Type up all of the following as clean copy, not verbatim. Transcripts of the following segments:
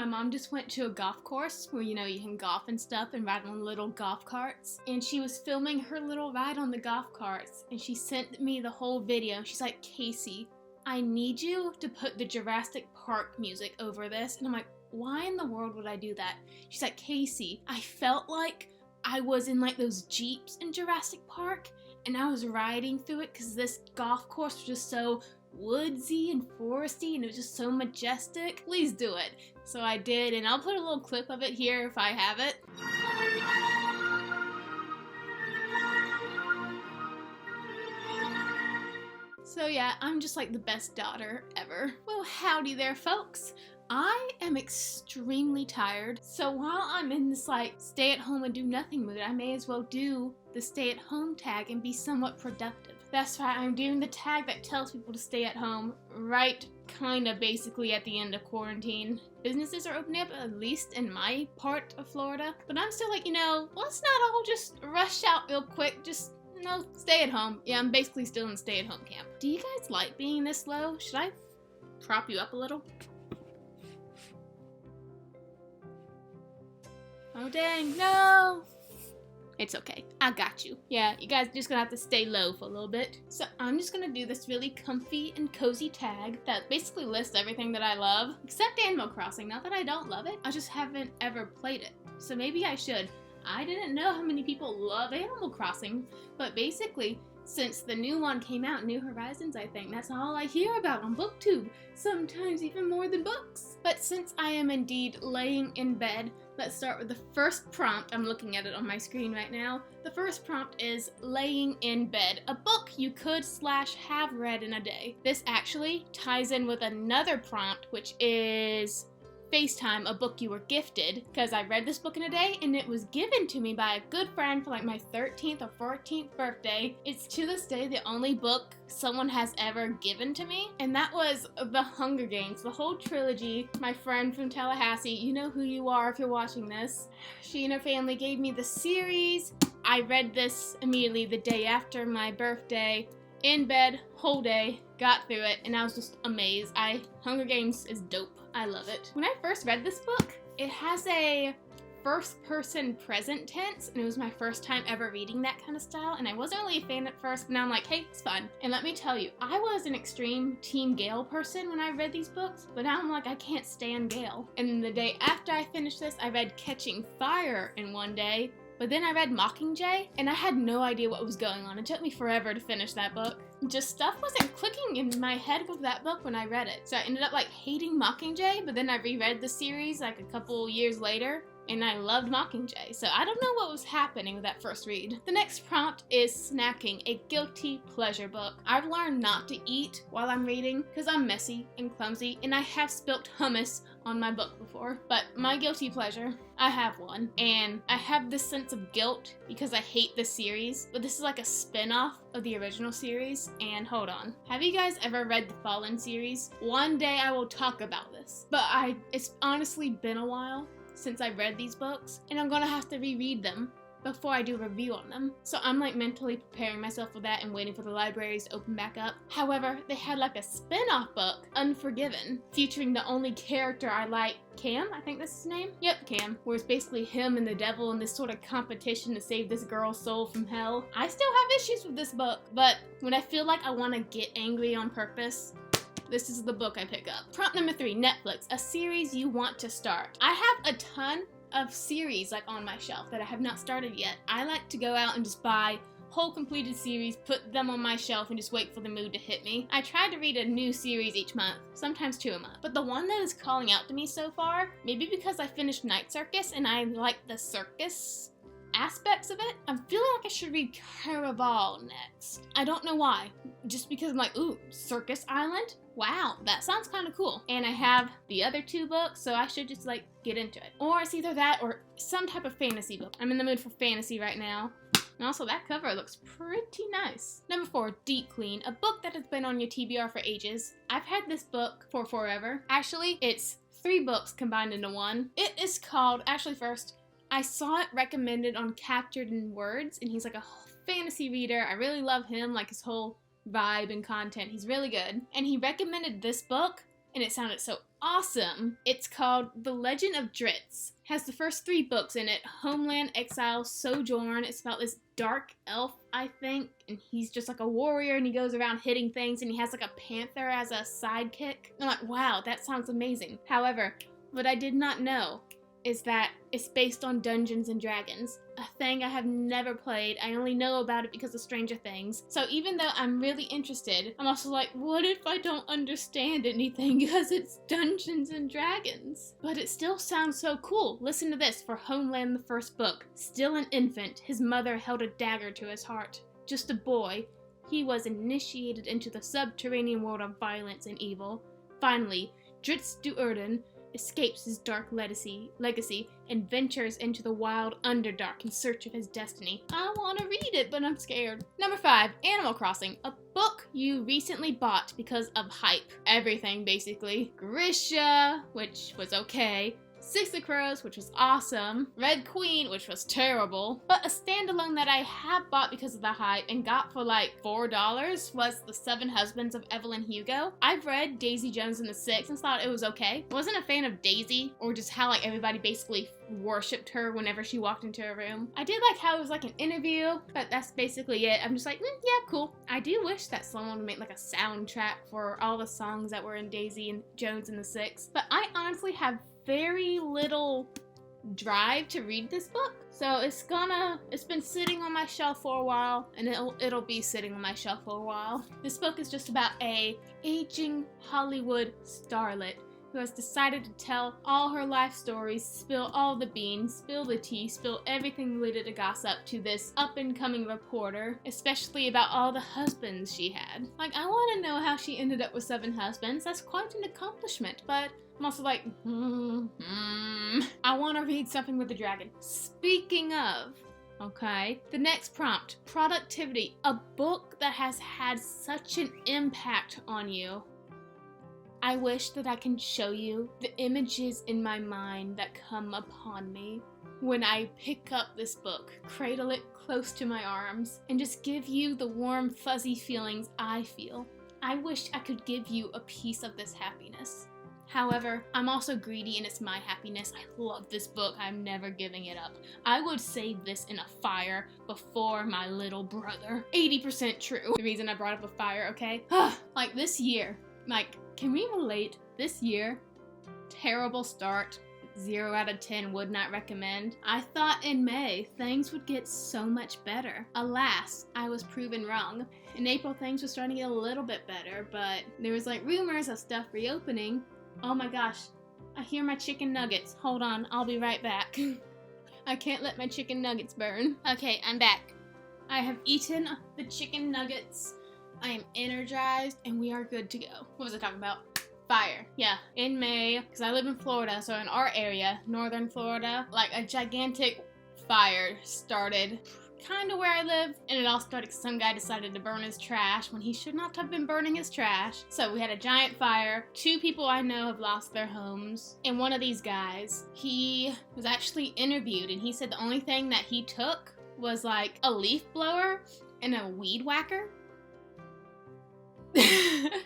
mom just went to a golf course where, you know, you can golf and stuff and ride on little golf carts. And she was filming her little ride on the golf carts. And she sent me the whole video. She's like, Casey, I need you to put the Jurassic Park music over this. And I'm like, why in the world would I do that? She's like, Casey, I felt like I was in like those Jeeps in Jurassic Park. And I was riding through it because this golf course was just so woodsy and foresty and it was just so majestic. Please do it. So I did, and I'll put a little clip of it here if I have it. So yeah, I'm just like the best daughter ever. Well, howdy there, folks. I am extremely tired, so while I'm in this like stay at home and do nothing mood, I may as well do the stay at home tag and be somewhat productive. That's right, I'm doing the tag that tells people to stay at home right kind of basically at the end of quarantine. Businesses are opening up, at least in my part of Florida, but I'm still like, you know, let's not all just rush out real quick, just, you know, stay at home. Yeah, I'm basically still in stay at home camp. Do you guys like being this low? Should I prop you up a little? Oh dang, no! It's okay, I got you. Yeah, you guys are just gonna have to stay low for a little bit. So I'm just gonna do this really comfy and cozy tag that basically lists everything that I love, except Animal Crossing. Not that I don't love it, I just haven't ever played it. So maybe I should. I didn't know how many people love Animal Crossing, but basically, since the new one came out, New Horizons, I think, that's all I hear about on booktube, sometimes even more than books. But since I am indeed laying in bed, let's start with the first prompt. I'm looking at it on my screen right now. The first prompt is laying in bed, a book you could / have read in a day. This actually ties in with another prompt, which is FaceTime, a book you were gifted, because I read this book in a day and it was given to me by a good friend for like my 13th or 14th birthday. It's to this day the only book someone has ever given to me, and that was The Hunger Games, the whole trilogy. My friend from Tallahassee, you know who you are if you're watching this, she and her family gave me the series. I read this immediately the day after my birthday, in bed, whole day, got through it, and I was just amazed. Hunger Games is dope. I love it. When I first read this book, it has a first-person present tense, and it was my first time ever reading that kind of style, and I wasn't really a fan at first, but now I'm like, hey, it's fun. And let me tell you, I was an extreme Team Gale person when I read these books, but now I'm like, I can't stand Gale. And the day after I finished this, I read Catching Fire in one day, but then I read Mockingjay, and I had no idea what was going on. It took me forever to finish that book. Just stuff wasn't clicking in my head with that book when I read it. So I ended up like hating Mockingjay, but then I reread the series like a couple years later, and I loved Mockingjay. So I don't know what was happening with that first read. The next prompt is snacking, a guilty pleasure book. I've learned not to eat while I'm reading because I'm messy and clumsy, and I have spilt hummus on my book before. But my guilty pleasure, I have one, and I have this sense of guilt because I hate this series, but this is like a spin-off of the original series. And hold on, have you guys ever read the Fallen series? One day I will talk about this, but it's honestly been a while since I read these books, and I'm gonna have to reread them before I do a review on them. So I'm like mentally preparing myself for that and waiting for the libraries to open back up. However, they had like a spin-off book, Unforgiven, featuring the only character I like, Cam, I think that's his name? Yep, Cam, where it's basically him and the devil in this sort of competition to save this girl's soul from hell. I still have issues with this book, but when I feel like I want to get angry on purpose, this is the book I pick up. Prompt number 3, Netflix, a series you want to start. I have a ton of series like on my shelf that I have not started yet. I like to go out and just buy whole completed series, put them on my shelf, and just wait for the mood to hit me. I try to read a new series each month, sometimes 2 a month. But the one that is calling out to me so far, maybe because I finished Night Circus and I like the circus aspects of it, I'm feeling like I should read Caraval next. I don't know why. Just because I'm like, ooh, Circus Island? Wow, that sounds kind of cool. And I have the other 2 books, so I should just like get into it. Or it's either that or some type of fantasy book. I'm in the mood for fantasy right now. And also that cover looks pretty nice. Number 4, Deep Clean, a book that has been on your TBR for ages. I've had this book for forever. Actually, it's 3 books combined into one. It is called, actually first, I saw it recommended on Captured in Words, and he's like a fantasy reader. I really love him, like his whole vibe and content. He's really good. And he recommended this book, and it sounded so awesome. It's called The Legend of Drizzt. Has the first 3 books in it: Homeland, Exile, Sojourn. It's about this dark elf, I think, and he's just like a warrior, and he goes around hitting things, and he has like a panther as a sidekick. I'm like, wow, that sounds amazing. However, what I did not know is that it's based on Dungeons and Dragons, a thing I have never played. I only know about it because of Stranger Things. So even though I'm really interested, I'm also like, what if I don't understand anything because it's Dungeons and Dragons? But it still sounds so cool. Listen to this. For Homeland, the first book. Still an infant, his mother held a dagger to his heart. Just a boy, he was initiated into the subterranean world of violence and evil. Finally, Drizzt escapes his dark legacy and ventures into the wild Underdark in search of his destiny. I want to read it, but I'm scared. Number 5, Animal Crossing, a book you recently bought because of hype. Everything, basically. Grisha, which was okay. Six of Crows, which was awesome. Red Queen, which was terrible. But a standalone that I have bought because of the hype and got for like $4 was The 7 Husbands of Evelyn Hugo. I've read Daisy Jones and the Six and thought it was okay. Wasn't a fan of Daisy, or just how like everybody basically worshipped her whenever she walked into a room. I did like how it was like an interview, but that's basically it. I'm just like, yeah, cool. I do wish that someone would make like a soundtrack for all the songs that were in Daisy and Jones and the Six. But I honestly have very little drive to read this book, so it's been sitting on my shelf for a while, and it'll be sitting on my shelf for a while. This book is just about a aging Hollywood starlet who has decided to tell all her life stories, spill all the beans, spill the tea, spill everything related to gossip to this up-and-coming reporter, especially about all the husbands she had. Like, I want to know how she ended up with 7 husbands. That's quite an accomplishment, but I'm also like, I want to read something with a dragon. Speaking of, okay, the next prompt, productivity, a book that has had such an impact on you. I wish that I can show you the images in my mind that come upon me when I pick up this book, cradle it close to my arms, and just give you the warm, fuzzy feelings I feel. I wish I could give you a piece of this happiness. However, I'm also greedy and it's my happiness. I love this book. I'm never giving it up. I would save this in a fire before my little brother. 80% true. The reason I brought up a fire, okay? Like this year, like, can we relate? This year, terrible start. 0 out of 10, would not recommend. I thought in May things would get so much better. Alas, I was proven wrong. In April things were starting to get a little bit better, but there was like rumors of stuff reopening. Oh my gosh, I hear my chicken nuggets. Hold on, I'll be right back. I can't let my chicken nuggets burn. Okay, I'm back. I have eaten the chicken nuggets. I am energized and we are good to go. What was I talking about? Fire. Yeah, in May, because I live in Florida, so in our area, northern Florida, like a gigantic fire started kind of where I live, and it all started because some guy decided to burn his trash when he should not have been burning his trash. So we had a giant fire. 2 people I know have lost their homes, and one of these guys, he was actually interviewed, and he said the only thing that he took was like a leaf blower and a weed whacker.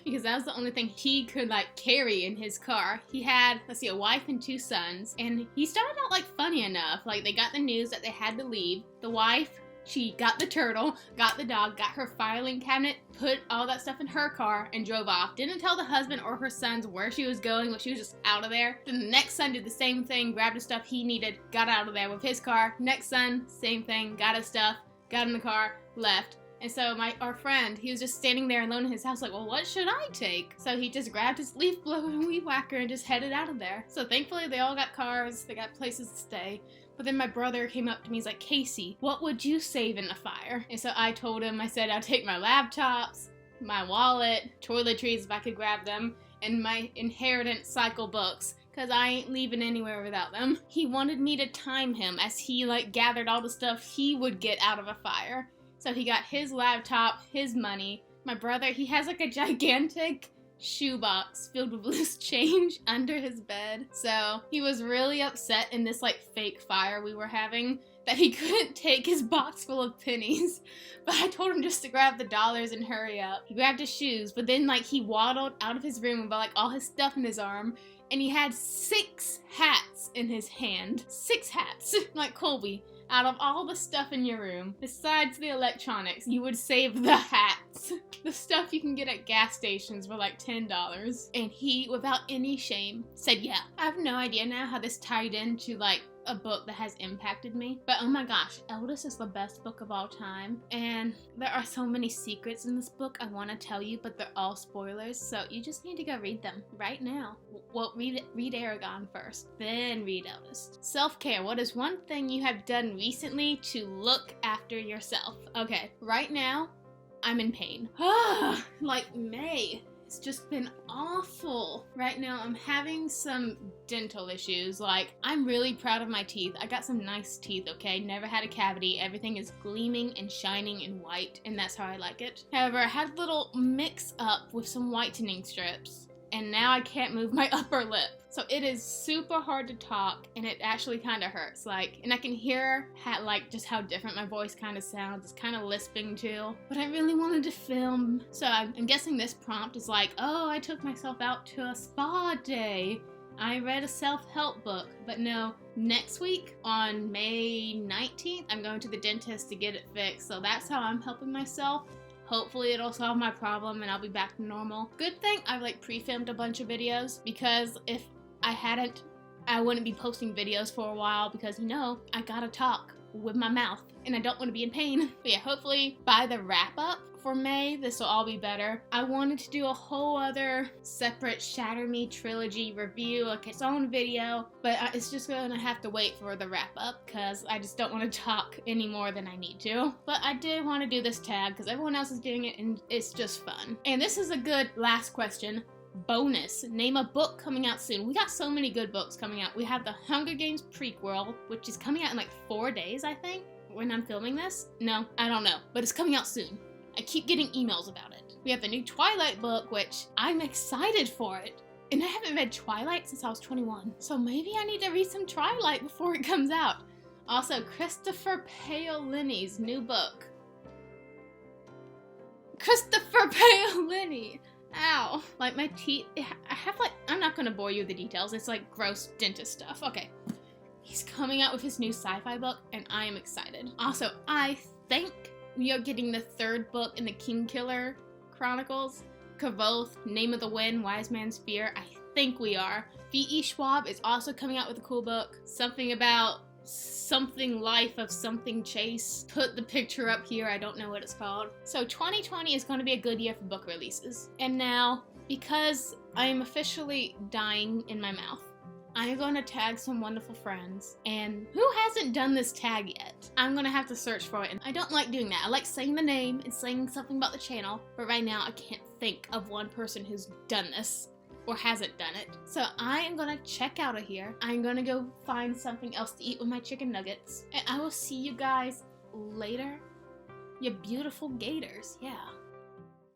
Because that was the only thing he could like carry in his car. He had, let's see, a wife and 2 sons, and he started out like funny enough. Like they got the news that they had to leave. The wife, she got the turtle, got the dog, got her filing cabinet, put all that stuff in her car, and drove off. Didn't tell the husband or her sons where she was going, but she was just out of there. Then the next son did the same thing, grabbed the stuff he needed, got out of there with his car. Next son, same thing, got his stuff, got in the car, left. And so our friend, he was just standing there alone in his house like, well, what should I take? So he just grabbed his leaf blower and weed whacker and just headed out of there. So thankfully they all got cars, they got places to stay. But then my brother came up to me, he's like, Casey, what would you save in a fire? And so I told him, I said, I'd take my laptops, my wallet, toiletries if I could grab them, and my inheritance cycle books, because I ain't leaving anywhere without them. He wanted me to time him as he like gathered all the stuff he would get out of a fire. So he got his laptop, his money. My brother, he has like a gigantic shoebox filled with loose change under his bed. So he was really upset in this like fake fire we were having that he couldn't take his box full of pennies, but I told him just to grab the dollars and hurry up. He grabbed his shoes, but then like he waddled out of his room with like all his stuff in his arm, and he had 6 hats in his hand. 6 hats. Like, Colby, out of all the stuff in your room, besides the electronics, you would save the hats. The stuff you can get at gas stations for like $10. And he, without any shame, said yeah. I have no idea now how this tied into like a book that has impacted me, but oh my gosh, ELDEST is the best book of all time, and there are so many secrets in this book I want to tell you, but they're all spoilers, so you just need to go read them right now. Well, read Aragon first, then read ELDEST. Self-care. What is one thing you have done recently to look after yourself? Okay, right now I'm in pain. Like May. It's just been awful. Right now, I'm having some dental issues. Like, I'm really proud of my teeth. I got some nice teeth, okay? Never had a cavity. Everything is gleaming and shining and white, and that's how I like it. However, I had a little mix-up with some whitening strips, and now I can't move my upper lip. So it is super hard to talk, and it actually kind of hurts. Like, and I can hear just how different my voice kind of sounds. It's kind of lisping too. But I really wanted to film. So I'm guessing this prompt is like, oh, I took myself out to a spa day. I read a self-help book. But no, next week on May 19th, I'm going to the dentist to get it fixed. So that's how I'm helping myself. Hopefully it'll solve my problem and I'll be back to normal. Good thing I've like pre-filmed a bunch of videos, because if I hadn't, I wouldn't be posting videos for a while, because you know, I gotta talk with my mouth and I don't want to be in pain. But yeah, hopefully by the wrap up for May, this will all be better. I wanted to do a whole other separate Shatter Me trilogy review, like its own video, but it's just gonna have to wait for the wrap up because I just don't want to talk any more than I need to. But I did want to do this tag because everyone else is doing it and it's just fun. And this is a good last question. Bonus. Name a book coming out soon. We got so many good books coming out. We have the Hunger Games prequel, which is coming out in like 4 days, I think, when I'm filming this. No, I don't know, but it's coming out soon. I keep getting emails about it. We have the new Twilight book, which I'm excited for it. And I haven't read Twilight since I was 21. So maybe I need to read some Twilight before it comes out. Also, Christopher Paolini's new book. Christopher Paolini! Ow. Like my teeth, I have like, I'm not gonna bore you with the details. It's like gross dentist stuff. Okay. He's coming out with his new sci-fi book and I am excited. Also, I think we are getting the 3rd book in the Kingkiller Chronicles. Kavoth, Name of the Wind, Wise Man's Fear. I think we are. V.E. Schwab is also coming out with a cool book. Something about something life of something chase. Put the picture up here. I don't know what it's called. So 2020 is going to be a good year for book releases. And now, because I am officially dying in my mouth, I'm going to tag some wonderful friends. And who hasn't done this tag yet? I'm going to have to search for it. And I don't like doing that. I like saying the name and saying something about the channel. But right now, I can't think of one person who's done this or hasn't done it. So I am going to check out of here. I'm going to go find something else to eat with my chicken nuggets. And I will see you guys later. You beautiful gators. Yeah.